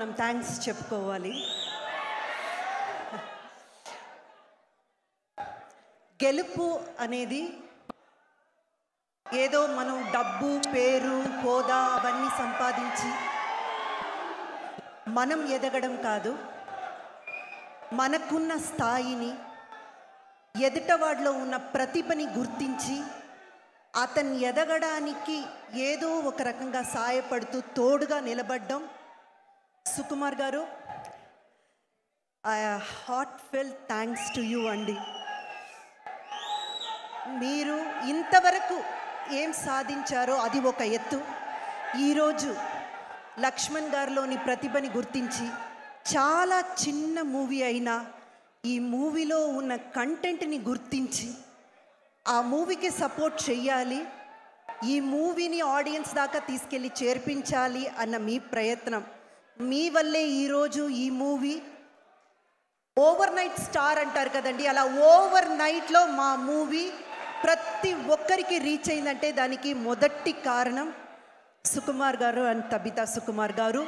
మనం థ్యాంక్స్ చెప్పుకోవాలి. గెలుపు అనేది ఏదో మనం డబ్బు, పేరు, హోదా అవన్నీ సంపాదించి మనం ఎదగడం కాదు. మనకున్న స్థాయిని, ఎదుటవాడిలో ఉన్న ప్రతిభని గుర్తించి అతన్ని ఎదగడానికి ఏదో ఒక రకంగా సాయపడుతూ తోడుగా నిలబడ్డం. సుకుమార్ గారు, హార్ట్ఫెల్ థ్యాంక్స్ టు యూ అండి. మీరు ఇంతవరకు ఏం సాధించారో అది ఒక ఎత్తు. ఈరోజు లక్ష్మణ్ గారిలోని ప్రతిభని గుర్తించి చాలా చిన్న మూవీ అయినా ఈ మూవీలో ఉన్న కంటెంట్ని గుర్తించి ఆ మూవీకి సపోర్ట్ చెయ్యాలి, ఈ మూవీని ఆడియన్స్ దాకా తీసుకెళ్ళి చేర్పించాలి అన్న మీ ప్రయత్నం, మీ వల్లే ఈరోజు ఈ మూవీ ఓవర్ నైట్ స్టార్ అంటారు కదండి, అలా ఓవర్ నైట్లో మా మూవీ ప్రతి ఒక్కరికి రీచ్ అయిందంటే దానికి మొదటి కారణం సుకుమార్ గారు అండ్ తబితా సుకుమార్ గారు.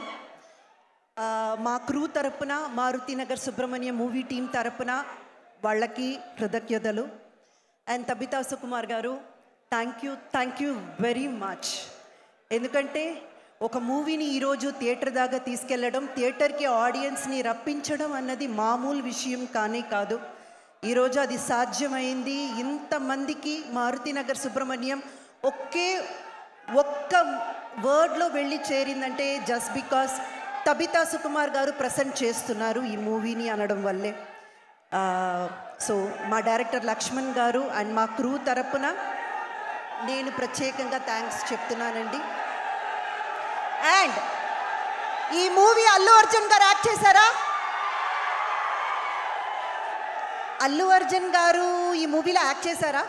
మా క్రూ తరపున, మారుతినగర్ సుబ్రహ్మణ్యం మూవీ టీం తరపున వాళ్ళకి కృతజ్ఞతలు. అండ్ తబితా సుకుమార్ గారు, థ్యాంక్ యూ వెరీ మచ్. ఎందుకంటే ఒక మూవీని ఈరోజు థియేటర్ దాకా తీసుకెళ్ళడం, థియేటర్కి ఆడియన్స్ని రప్పించడం అన్నది మామూలు విషయం కానే కాదు. ఈరోజు అది సాధ్యమైంది. ఇంతమందికి మారుతినగర్ సుబ్రహ్మణ్యం ఒక్క వర్డ్లో వెళ్ళి చేరిందంటే జస్ట్ బికాస్ తబితా సుకుమార్ గారు ప్రజెంట్ చేస్తున్నారు ఈ మూవీని అనడం వల్లే. సో మా డైరెక్టర్ లక్ష్మణ్ గారు అండ్ మా క్రూ తరపున నేను ప్రత్యేకంగా థ్యాంక్స్ చెప్తున్నానండి. అండ్ ఈ మూవీ అల్లు అర్జున్ గారు యాక్ట్ చేశారా? అల్లు అర్జున్ గారు ఈ మూవీలో యాక్ట్ చేశారా?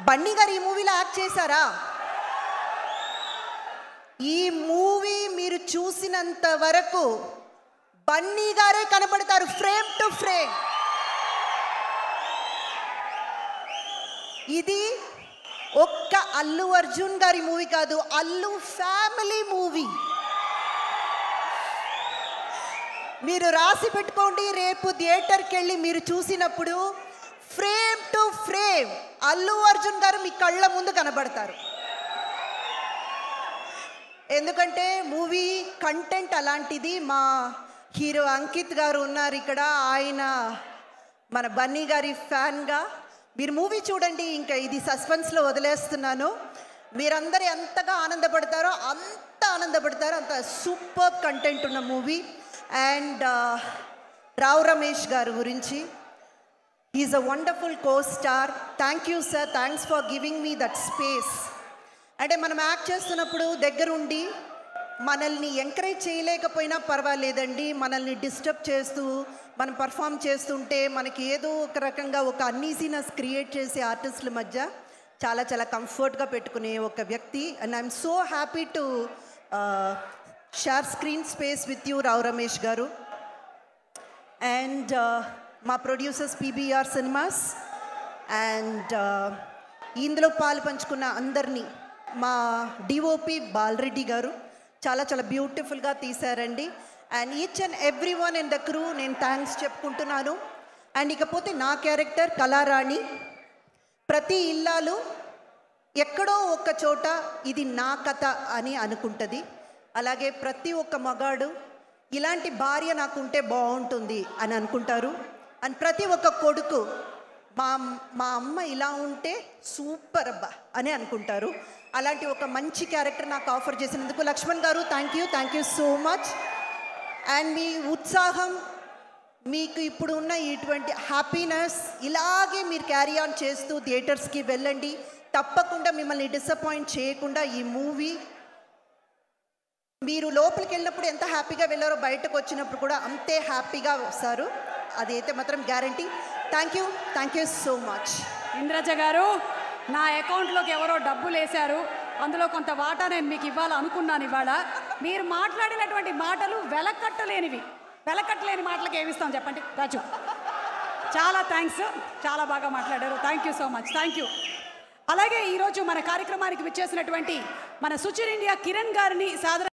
బన్నీ గారు ఈ మూవీలో యాక్ట్ చేశారా? ఈ మూవీ మీరు చూసినంత వరకు బన్నీ గారే కనబడతారు ఫ్రేమ్ టు ఫ్రేమ్. ఇది ఒక్క అల్లు అర్జున్ గారి మూవీ కాదు, అల్లు ఫ్యామిలీ మూవీ. మీరు రాసి పెట్టుకోండి, రేపు థియేటర్కి వెళ్ళి మీరు చూసినప్పుడు frame to frame Allu Arjun గారు మీ కళ్ళ ముందు కనబడతారు. ఎందుకంటే మూవీ కంటెంట్ అలాంటిది. మా హీరో అంకిత్ గారు ఉన్నారు ఇక్కడ, ఆయన మన బన్నీ గారి ఫ్యాన్గా. మీరు మూవీ చూడండి, ఇంకా ఇది సస్పెన్స్లో వదిలేస్తున్నాను. మీరందరూ ఎంతగా ఆనందపడతారో అంత ఆనందపడతారో, అంత సూపర్ కంటెంట్ ఉన్న మూవీ. అండ్ రావు రమేష్ గారు గురించి, he's a wonderful co star. Thank you sir, thanks for giving me that space. అంటే మనం యాక్ట్ చేస్తున్నప్పుడు దగ్గరుండి మనల్ని ఎంకరేజ్ చేయలేకపోయినా పర్వాలేదండి, మనల్ని డిస్టర్బ్ చేస్తూ మనం పర్ఫామ్ చేస్తుంటే మనకి ఏదో ఒక రకంగా ఒక అన్ఈజీనెస్ క్రియేట్ చేసే ఆర్టిస్టుల మధ్య చాలా చాలా కంఫర్ట్గా పెట్టుకునే ఒక వ్యక్తి. And I'm so happy to share screen space with you Rao Ramesh గారు. అండ్ మా ప్రొడ్యూసర్స్ పీబీఆర్ సినిమాస్ అండ్ ఇందులో పాలు పంచుకున్న అందరినీ, మా డిఓపి బాలరెడ్డి గారు చాలా చాలా బ్యూటిఫుల్గా తీశారండి. And each and every one in the crew నేను థ్యాంక్స్ చెప్పుకుంటున్నాను. అండ్ ఇకపోతే నా క్యారెక్టర్ కళారాణి, ప్రతి ఇల్లాలు ఎక్కడో ఒక చోట ఇది నా కథ అని అనుకుంటుంది. అలాగే ప్రతి ఒక్క మగాడు ఇలాంటి భార్య నాకుంటే బాగుంటుంది అని అనుకుంటారు. అండ్ ప్రతి ఒక్క కొడుకు మా అమ్మ ఇలా ఉంటే సూపర్ అబ్బా అని అనుకుంటారు. అలాంటి ఒక మంచి క్యారెక్టర్ నాకు ఆఫర్ చేసినందుకు లక్ష్మణ్ గారు thank you so much. And మీ ఉత్సాహం, మీకు ఇప్పుడు ఉన్న ఇటువంటి హ్యాపీనెస్ ఇలాగే మీరు క్యారీ ఆన్ చేస్తూ థియేటర్స్కి వెళ్ళండి. తప్పకుండా మిమ్మల్ని డిసప్పాయింట్ చేయకుండా ఈ మూవీ మీరు లోపలికి వెళ్ళినప్పుడు ఎంత హ్యాపీగా వెళ్ళారో బయటకు వచ్చినప్పుడు కూడా అంతే హ్యాపీగా వస్తారు, అదైతే మాత్రం guarantee. Thank you so much. Indraja గారు, నా అకౌంట్లోకి ఎవరో డబ్బులు వేశారు, అందులో కొంత వాటా నేను మీకు ఇవ్వాలనుకున్నాను. ఇవాళ మీరు మాట్లాడినటువంటి మాటలు వెలకట్టలేని మాటలకు ఏమిస్తాం చెప్పండి రాజు. చాలా థ్యాంక్స్, చాలా బాగా మాట్లాడారు. Thank you so much. Thank you. అలాగే ఈరోజు మన కార్యక్రమానికి విచ్చేసినటువంటి మన సుచిర్ ఇండియా కిరణ్ గారిని సాదర